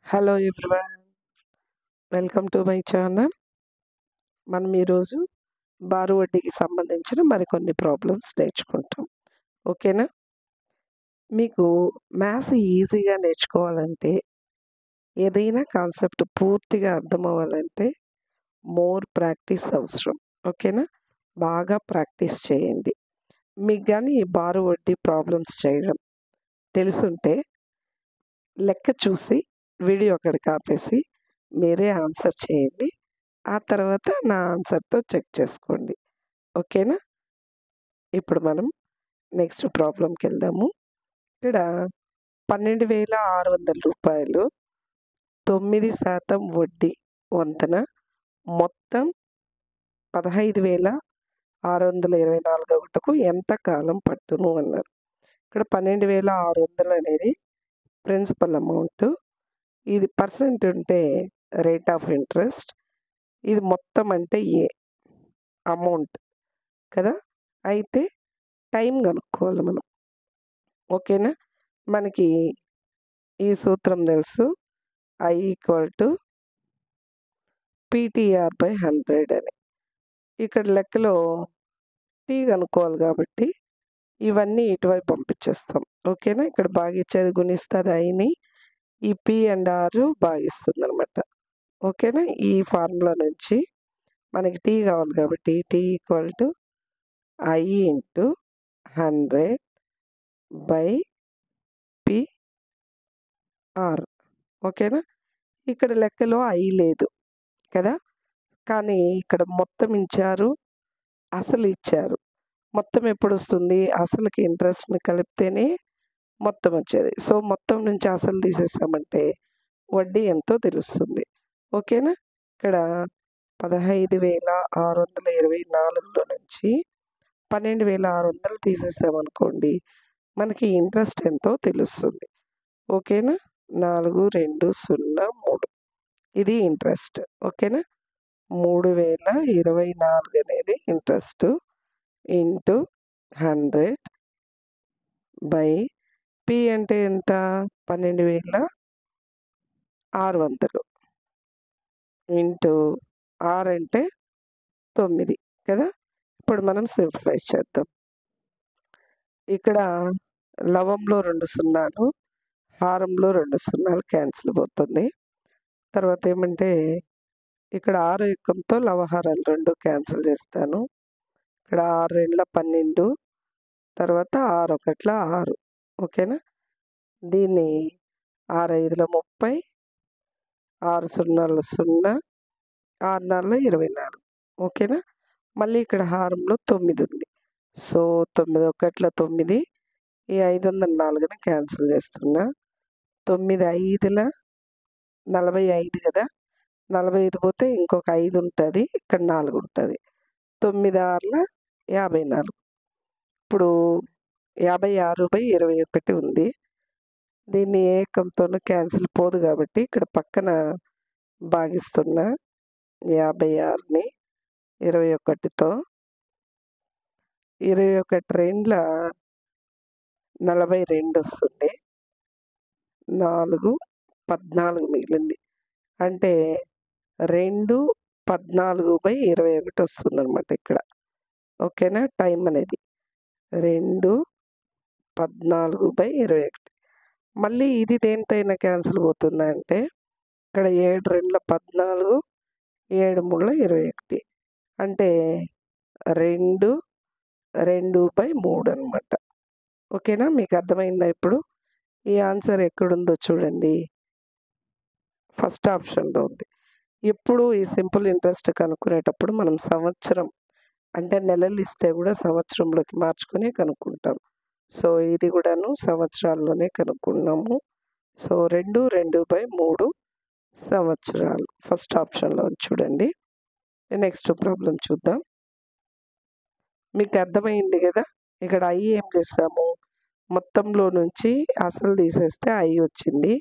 Hello everyone, welcome to my channel. మనం ఈరోజు బారు వడ్డీకి సంబంధించిన మరికొన్ని ప్రాబ్లమ్స్ నేర్చుకుంటాం. ఓకేనా? మీకు మ్యాథ్స్ ఈజీగా నేర్చుకోవాలంటే, ఏదైనా కాన్సెప్ట్ పూర్తిగా అర్థం అవ్వాలంటే మోర్ ప్రాక్టీస్ అవసరం. ఓకేనా? బాగా ప్రాక్టీస్ చేయండి. మీకు కానీ ఈ బారు వడ్డీ ప్రాబ్లమ్స్ చేయడం తెలుసుంటే లెక్క చూసి వీడియో అక్కడికి ఆపేసి మీరే ఆన్సర్ చేయండి. ఆ తర్వాత నా ఆన్సర్‌తో చెక్ చేసుకోండి. ఓకేనా? ఇప్పుడు మనం నెక్స్ట్ ప్రాబ్లమ్‌కెళ్దాము. ఇక్కడ రూ. 12,600 9% వడ్డీ వంతెన మొత్తం 15,624 అగుటకు ఎంత కాలం పట్టును అన్నారు. ఇక్కడ 12,600 అనేది ప్రిన్సిపల్ అమౌంట్. ఇది పర్సెంట్ ఉంటే రేట్ ఆఫ్ ఇంట్రెస్ట్. ఇది మొత్తం అంటే అమౌంట్ కదా! అయితే టైం కనుక్కోవాలి మనం. ఓకేనా? మనకి ఈ సూత్రం తెలుసు. I = PTR/100 అని. ఇక్కడ లెక్కలో టీ కనుక్కోవాలి కాబట్టి ఇవన్నీ ఇటువైపు పంపించేస్తాం. ఓకేనా? ఇక్కడ భాగిచ్చేది గుణిస్తది ఐని. ఈ P అండ్ R భాగిస్తుందనమాట. ఓకేనా? ఈ ఫార్ములా నుంచి మనకి టీ కావాలి కాబట్టి T = I × 100/PR. ఓకేనా? ఇక్కడ లెక్కలో I లేదు కదా! కానీ ఇక్కడ మొత్తం ఇచ్చారు, అసలు ఇచ్చారు. మొత్తం ఎప్పుడొస్తుంది? అసలుకి ఇంట్రెస్ట్‌ని కలిపితేనే మొత్తం వచ్చేది. సో, మొత్తం నుంచి అసలు తీసేసామంటే వడ్డీ ఎంతో తెలుస్తుంది. ఓకేనా? ఇక్కడ 15,624లో నుంచి 12,600 తీసేసామనుకోండి, మనకి ఇంట్రెస్ట్ ఎంతో తెలుస్తుంది. ఓకేనా? 4203 ఇది ఇంట్రెస్ట్. ఓకేనా? 3024 అనేది ఇంట్రెస్ట్ ఇంటూ 100/P అంటే ఎంత? 12,600 ఇంటూ R అంటే 9 కదా! ఇప్పుడు మనం సింప్లిఫై చేద్దాం. ఇక్కడ లవంలో 2 సున్నాలు, హారంలో 2 సున్నాలు క్యాన్సిల్ పోతుంది. తర్వాత ఏమంటే ఇక్కడ 6 ఎక్కంతో లవహారాలు 2 క్యాన్సిల్ చేస్తాను. ఇక్కడ 6 2 12, తర్వాత 6 1 6. ఓకేనా? దీన్ని 6 5 30, 6 0 0, 6 4 24. ఓకేనా? మళ్ళీ ఇక్కడ హారంలో 9 ఉంది. సో, 9 1 9, ఈ 504ని క్యాన్సిల్ చేస్తున్నా. 9 5 45 కదా! 45 పోతే ఇంకొక 5 ఉంటది. ఇక్కడ 4 ఉంటది. 9 6 54. ఇప్పుడు 56/21 ఉంది. దీన్ని ఏ ఎక్కంతోనూ క్యాన్సిల్ పోదు కాబట్టి ఇక్కడ పక్కన భాగిస్తున్నా. 56ని 21తో 21 2 42 వస్తుంది. 4 14 మిగిలింది. అంటే 2 14/21 వస్తుందనమాట ఇక్కడ. ఓకేనా? టైం అనేది 2 14/21. మళ్ళీ ఇది దేనితోనైనా క్యాన్సిల్ పోతుందా అంటే ఇక్కడ 7 2 14, 7 3 21. అంటే 2 2/3 అనమాట. ఓకేనా? మీకు అర్థమైందా ఇప్పుడు? ఈ ఆన్సర్ ఎక్కడుందో చూడండి. ఫస్ట్ ఆప్షన్‌లో ఉంది. ఎప్పుడు ఈ సింపుల్ ఇంట్రెస్ట్ కనుక్కునేటప్పుడు మనం సంవత్సరం అంటే నెలలు ఇస్తే కూడా సంవత్సరంలోకి మార్చుకొని కనుక్కుంటాం. సో, ఇది కూడాను సంవత్సరాల్లోనే కనుక్కున్నాము. సో, 2 2/3 సంవత్సరాలు ఫస్ట్ ఆప్షన్‌లో ఉంది చూడండి. నెక్స్ట్ ప్రాబ్లమ్ చూద్దాం. మీకు అర్థమైంది కదా! ఇక్కడ I ఏం చేసాము? మొత్తంలో నుంచి అసలు తీసేస్తే I వచ్చింది.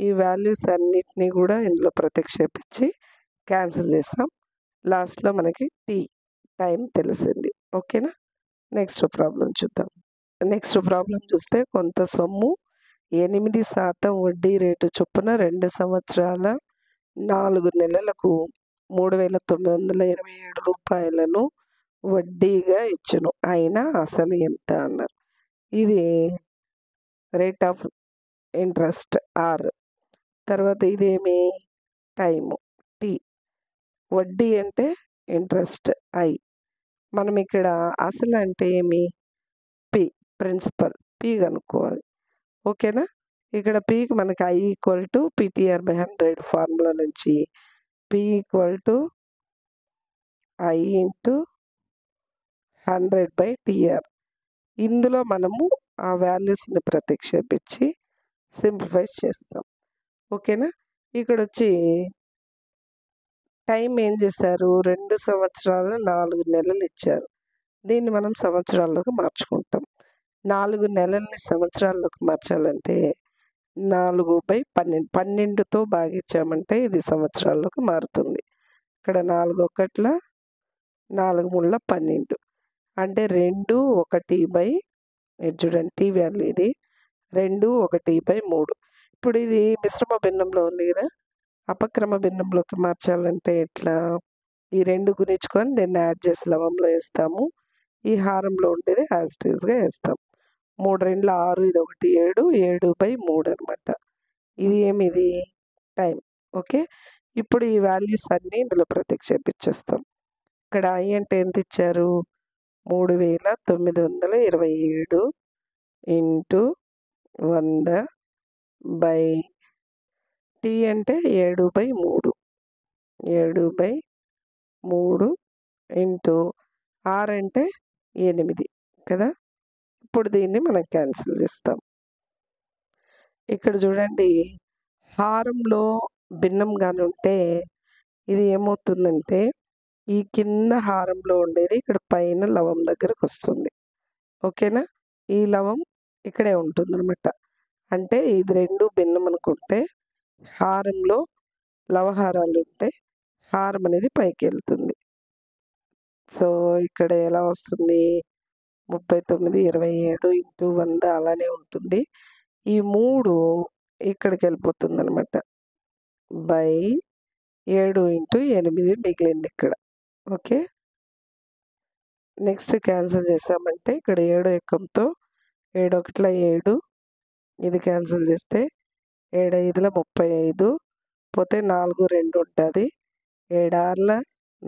ఈ వాల్యూస్ అన్నిటిని కూడా ఇందులో ప్రతిక్షేపించి క్యాన్సిల్ చేసాం. లాస్ట్‌లో మనకి టైం తెలిసింది. ఓకేనా? నెక్స్ట్ ప్రాబ్లమ్ చూద్దాం. నెక్స్ట్ ప్రాబ్లమ్ చూస్తే కొంత సొమ్ము 8% వడ్డీ రేటు చొప్పున 2 సంవత్సరాల 4 నెలలకు రూ. 3,927 వడ్డీగా ఇచ్చును. అయినా అసలు ఎంత అన్నారు. ఇది రేట్ ఆఫ్ ఇంట్రెస్ట్ ఆర్. తర్వాత ఇదేమి టైము టీ. వడ్డీ అంటే ఇంట్రెస్ట్ ఐ. మనం ఇక్కడ అసలు అంటే ఏమి పి, ప్రిన్సిపల్ పి కనుక్కోవాలి. ఓకేనా. ఇక్కడ పికి మనకి I equal to PTR/100 formula నుంచి P equal to I into 100/TR. ఇందులో మనము ఆ వాల్యూస్ని ప్రతిక్షేపించి సింప్లిఫై చేస్తాం. ఓకేనా. ఇక్కడ వచ్చి టైం ఏం చేశారు, 2 సంవత్సరాల 4 నెలలు ఇచ్చారు. దీన్ని మనం సంవత్సరాల్లోకి మార్చుకుంటాం. 4 నెలల్ని సంవత్సరాల్లోకి మార్చాలంటే 4/12, 12తో భాగించామంటే ఇది సంవత్సరాల్లోకి మారుతుంది. ఇక్కడ 4 ఒకట్ల 4 మూడుల 12 అంటే 2 1/, ఇది చూడండి టీ వాల్యూ ఇది 2 1/3. ఇప్పుడు ఇది మిశ్రమ భిన్నంలో ఉంది కదా, అపక్రమ భిన్నంలోకి మార్చాలంటే ఎట్లా, ఈ 2 గుణించుకొని దీన్ని యాడ్ చేసి లవంలో వేస్తాము. ఈ హారంలో ఉండేది యాజ్ ఇట్ ఈజ్గా వేస్తాం. 3 2 6, ఇది 1 7, 7/3 అనమాట. ఇది ఏమిది టైం. ఓకే. ఇప్పుడు ఈ వాల్యూస్ అన్నీ ఇందులో ప్రతిక్షేపించేస్తాం. ఇక్కడ ఐ అంటే ఎంత ఇచ్చారు, 3,927 ఇంటూ 100 టీ అంటే 7/3, 7/3 ఇంటూ ఆర్ అంటే 8 కదా. ఇప్పుడు దీన్ని మనం క్యాన్సిల్ చేస్తాం. ఇక్కడ చూడండి హారంలో భిన్నంగానే ఉంటే ఇది ఏమవుతుందంటే ఈ కింద హారంలో ఉండేది ఇక్కడ పైన లవం దగ్గరకు వస్తుంది. ఓకేనా. ఈ లవం ఇక్కడే ఉంటుంది అనమాట. అంటే ఇది 2 భిన్నం అనుకుంటే హారంలో లవహారాలు ఉంటే హారం అనేది పైకి వెళ్తుంది. సో ఇక్కడ ఎలా వస్తుంది, 39 27 ఇంటూ 100 అలానే ఉంటుంది. ఈ 3 ఇక్కడికి వెళ్ళిపోతుంది అనమాట. 7 ఇంటూ 8 మిగిలింది ఇక్కడ. ఓకే. నెక్స్ట్ క్యాన్సిల్ చేసామంటే ఇక్కడ 7 ఎక్కంతో 7 ఒకట్ల 7, ఇది క్యాన్సిల్ చేస్తే 7 5ల 35, పోతే 4 2 ఉంటుంది, 7 6ల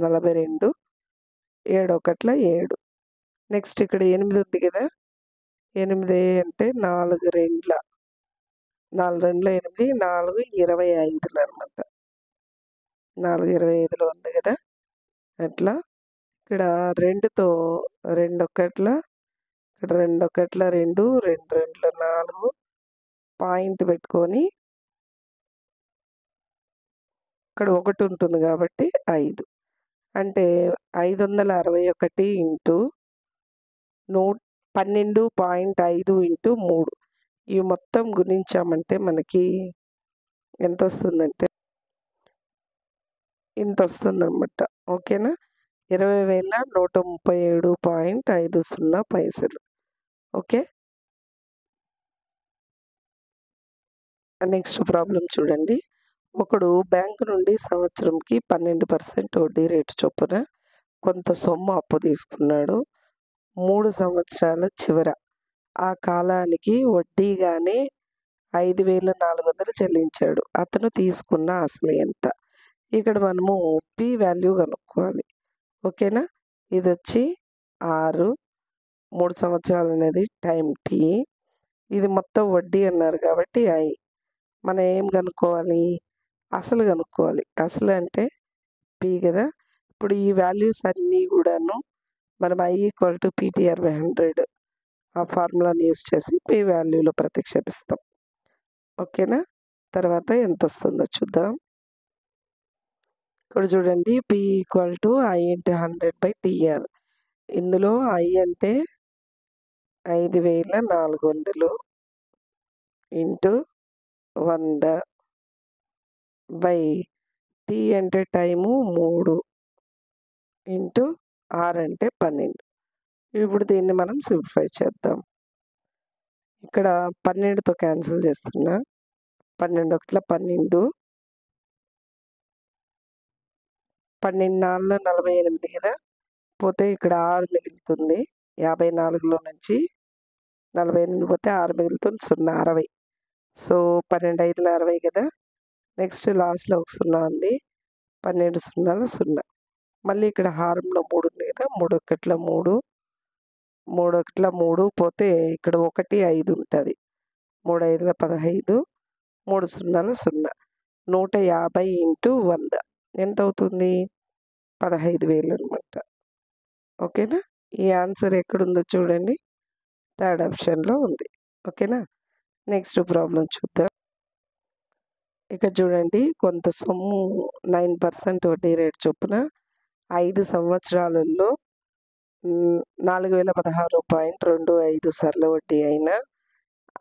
42, 7 ఒకట్ల 7. నెక్స్ట్ ఇక్కడ 8 ఉంది కదా, 8 అంటే 4 2ల 8, 4 25 అనమాట. 4 25లో ఉంది కదా. అట్లా ఇక్కడ 2తో 2 ఒకట్ల, ఇక్కడ 2 ఒకట్ల 2, 2 2ల 4 పాయింట్ పెట్టుకొని ఇక్కడ 1 ఉంటుంది కాబట్టి 5 అంటే 561 ఇంటూ 12.5 ఇంటూ 3 ఇవి మొత్తం గుణించామంటే మనకి ఎంత వస్తుందంటే ఇంత వస్తుందన్నమాట. ఓకేనా. 20,137.50 ఓకే. నెక్స్ట్ ప్రాబ్లం చూడండి. ఒకడు బ్యాంకు నుండి సంవత్సరంకి 12% వడ్డీ రేటు చొప్పున కొంత సొమ్ము అప్పు తీసుకున్నాడు. 3 సంవత్సరాల చివర ఆ కాలానికి వడ్డీగానే 5,400 చెల్లించాడు. అతను తీసుకున్న అసలు ఎంత. ఇక్కడ మనము పి వాల్యూ కనుక్కోవాలి. ఓకేనా. ఇది వచ్చి 6, 3 సంవత్సరాలు అనేది టైం టీ, ఇది మొత్తం వడ్డీ అన్నారు కాబట్టి ఐ. మనం ఏం కనుక్కోవాలి, అసలు కనుక్కోవాలి. అసలు అంటే పి కదా. ఇప్పుడు ఈ వాల్యూస్ అన్నీ కూడాను మనం ఐ ఈక్వల్ టు PTR/100 ఆ ఫార్ములాని యూస్ చేసి పి వాల్యూలో ప్రతిక్షేపిస్తాం. ఓకేనా. తర్వాత ఎంత వస్తుందో చూద్దాం. ఇక్కడ చూడండి P equal to I into 100/TR. ఇందులో ఐ అంటే 5,400 ఇంటూ 100/T అంటే టైము 3 ఇంటూ ఆర్ అంటే 12. ఇప్పుడు దీన్ని మనం సింప్లిఫై చేద్దాం. ఇక్కడ 12తో క్యాన్సిల్ చేస్తున్నా. 12 ఒకట్ల 12, 12 నాలుగుల 48 కదా. పోతే ఇక్కడ 6 మిగులుతుంది. 54లో నుంచి 48 పోతే 6 మిగులుతుంది. 0 60. సో 12 5ల 60 కదా. నెక్స్ట్ లాస్ట్లో ఒక 0 ఉంది. 12 0ల 0. మళ్ళీ ఇక్కడ హారంలో 3 ఉంది కదా. 3 ఒకట్ల 3, 3 ఒకట్ల 3 పోతే ఇక్కడ 1 5 ఉంటుంది. 3 5ల 15, 3 0ల 0. 150 ఇంటూ 100 ఎంత అవుతుంది? 15,000 అనమాట. ఓకేనా. ఈ ఆన్సర్ ఎక్కడుందో చూడండి. థర్డ్ ఆప్షన్లో ఉంది. ఓకేనా. నెక్స్ట్ ప్రాబ్లం చూద్దాం. ఇక్కడ చూడండి, కొంత సొమ్ము 9% వడ్డీ రేటు చొప్పున 5 సంవత్సరాలలో 4016.25 సరళ వడ్డీ అయిన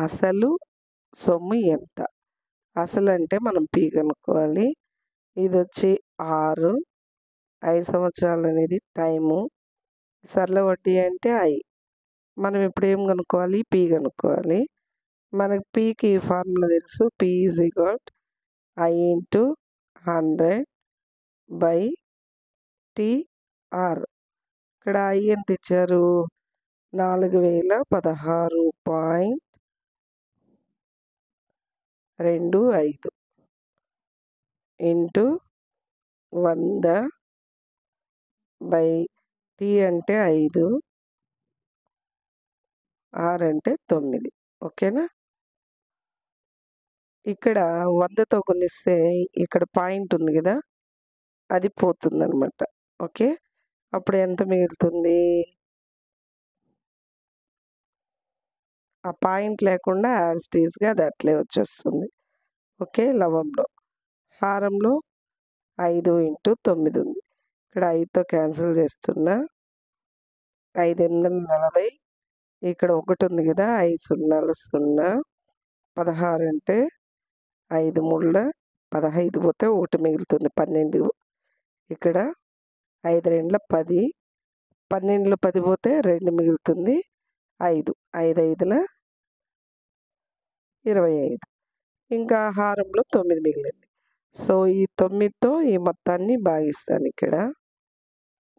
అసలు సొమ్ము ఎంత? అసలు అంటే మనం పీ కనుక్కోవాలి. ఇది వచ్చి 6, 5 సంవత్సరాలు అనేది టైము, సరళ వడ్డీ అంటే ఐ. మనం ఇప్పుడు ఏం కనుక్కోవాలి? పీ కనుక్కోవాలి. మనకి పీకి ఫార్ములా తెలుసు. P is equal I into 100/TR. ఇక్కడ ఐ ఎంత ఇచ్చారు? 4016.25 ఇంటూ 100/T అంటే 5, R అంటే 9. ఓకేనా. ఇక్కడ 100తో గుణిస్తే ఇక్కడ పాయింట్ ఉంది కదా, అది పోతుందనమాట. ఓకే. అప్పుడు ఎంత మిగులుతుంది? ఆ పాయింట్ లేకుండా యాజ్ ఇట్ ఈజ్గా అది అట్లే వచ్చేస్తుంది. ఓకే. లవంలో హారంలో 5 ఇంటూ 9 ఉంది. ఇక్కడ 5తో క్యాన్సిల్ చేస్తున్నా. 5 8 40. ఇక్కడ 1 ఉంది కదా. 5 0ల 0. 16 అంటే 5 3 15 పోతే 1 మిగులుతుంది. 12. ఇక్కడ 5 2 10. 12లో 10 పోతే 2 మిగులుతుంది. 5 5 5ల 25. ఇంకా హారంలో 9 మిగిలింది. సో ఈ 9తో ఈ మొత్తాన్ని భాగిస్తాను. ఇక్కడ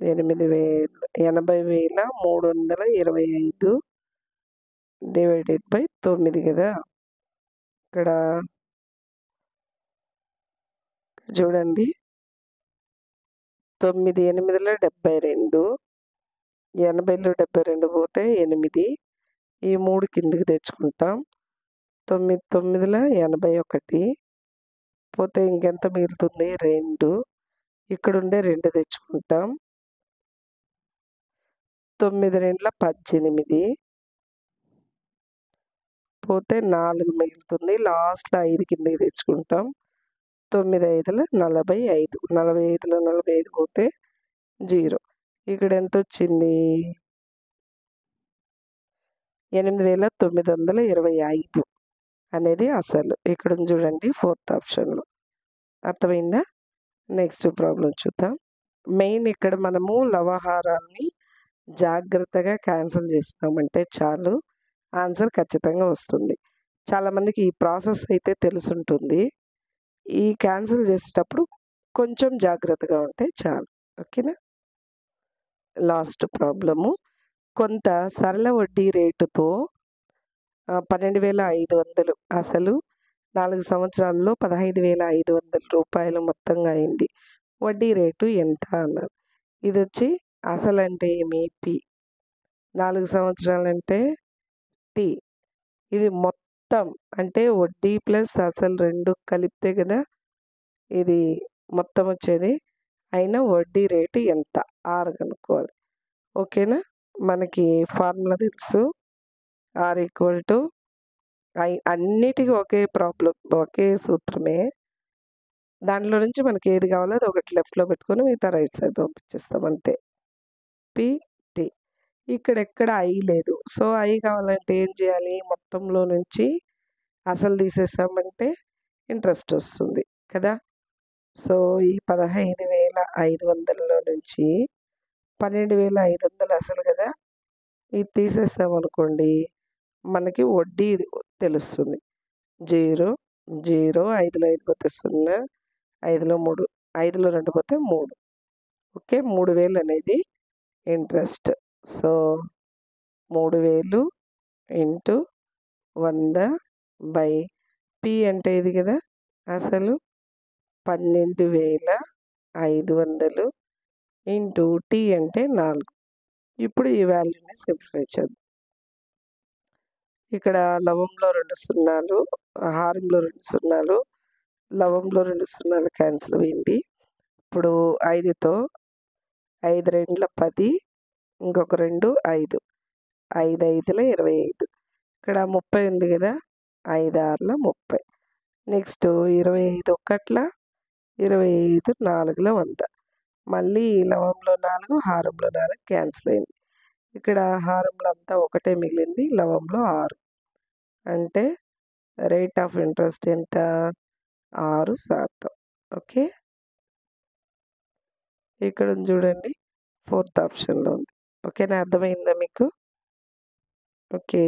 80,325 డివైడెడ్ బై 9 కదా. ఇక్కడ చూడండి, 9 8ల 72, 80లో 72 పోతే 8. ఈ 3 కిందికి తెచ్చుకుంటాం. 9 9ల 81 పోతే ఇంకెంత మిగులుతుంది? 2. ఇక్కడుండే 2 తెచ్చుకుంటాం. 9 2ల 18 పోతే 4 మిగులుతుంది. లాస్ట్లో 5 కిందకి తెచ్చుకుంటాం. 9 5ల 45. 45లో 45 పోతే 0. ఇక్కడ ఎంత వచ్చింది? 8,925 అనేది అసలు. ఇక్కడ చూడండి, ఫోర్త్ ఆప్షన్లో. అర్థమైందా? నెక్స్ట్ ప్రాబ్లం చూద్దాం. మెయిన్ ఇక్కడ మనము లవహారాన్ని జాగ్రత్తగా క్యాన్సిల్ చేసినామంటే చాలు, ఆన్సర్ ఖచ్చితంగా వస్తుంది. చాలామందికి ఈ ప్రాసెస్ అయితే తెలుసుంటుంది. ఈ క్యాన్సిల్ చేసేటప్పుడు కొంచెం జాగ్రత్తగా ఉంటే చాలు. ఓకేనా. Last problem. కొంత సరళ వడ్డీ రేటుతో 12,500 అసలు 4 సంవత్సరాల్లో 15,500 రూపాయలు మొత్తంగా అయింది. వడ్డీ రేటు ఎంత అన్నారు. ఇది వచ్చి అసలు అంటే ఏమి? పి. 4 సంవత్సరాలంటే టీ. ఇది మొత్తం అంటే వడ్డీ ప్లస్ అసలు 2 కలిపితే కదా ఇది మొత్తం వచ్చేది. అయినా వడ్డీ రేటు ఎంత? ఆర్ కనుక్కోవాలి. ఓకేనా. మనకి ఫార్ములా తెలుసు. R equal to I. అన్నిటికీ ఒకే ప్రాబ్లం, ఒకే సూత్రమే. దాంట్లో నుంచి మనకి ఏది కావాలో అది ఒకటి లెఫ్ట్లో పెట్టుకొని మిగతా రైట్ సైడ్ పంపించేస్తాం అంతే. పిటి. ఇక్కడెక్కడ ఐ లేదు. సో ఐ కావాలంటే ఏం చేయాలి? మొత్తంలో నుంచి అసలు తీసేసామంటే ఇంట్రెస్ట్ వస్తుంది కదా. సో ఈ 15,500లో నుంచి 12,500 అసలు కదా, ఇది తీసేసామనుకోండి మనకి వడ్డీ తెలుస్తుంది. 0, 0, 5లో 5 పోతే 0, 5లో 3, 5లో 2 పోతే 3. ఓకే. 3000 అనేది ఇంట్రెస్ట్. సో, 3000 ఇంటూ 100 పి అంటే ఇది కదా అసలు 12,500 ఇంటూ టీ అంటే 4. ఇప్పుడు ఈ వాల్యూని సింప్లిఫై చేద్దాం. ఇక్కడ లవంలో 2 సున్నాలు, హారంలో 2 సున్నాలు, లవంలో 2 సున్నాలు క్యాన్సిల్ అయింది. ఇప్పుడు 5తో 5 2ల 10, ఇంకొక 2 5, 5 5ల 25. ఇక్కడ 30 ఉంది కదా, 5 6ల 30. నెక్స్ట్ 25 ఒకట్ల, 25 4ల 100. మళ్ళీ లవంలో 4, హారంలో 4 క్యాన్సిల్ అయింది. ఇక్కడ హారంలో అంతా ఒకటే మిగిలింది, లవంలో 6. అంటే రేట్ ఆఫ్ ఇంట్రెస్ట్ ఎంత? 6%. ఓకే. ఇక్కడ ఉంది చూడండి, 4th ఆప్షన్‌లో ఉంది. ఓకేనా? అర్థమైందా మీకు? ఓకే.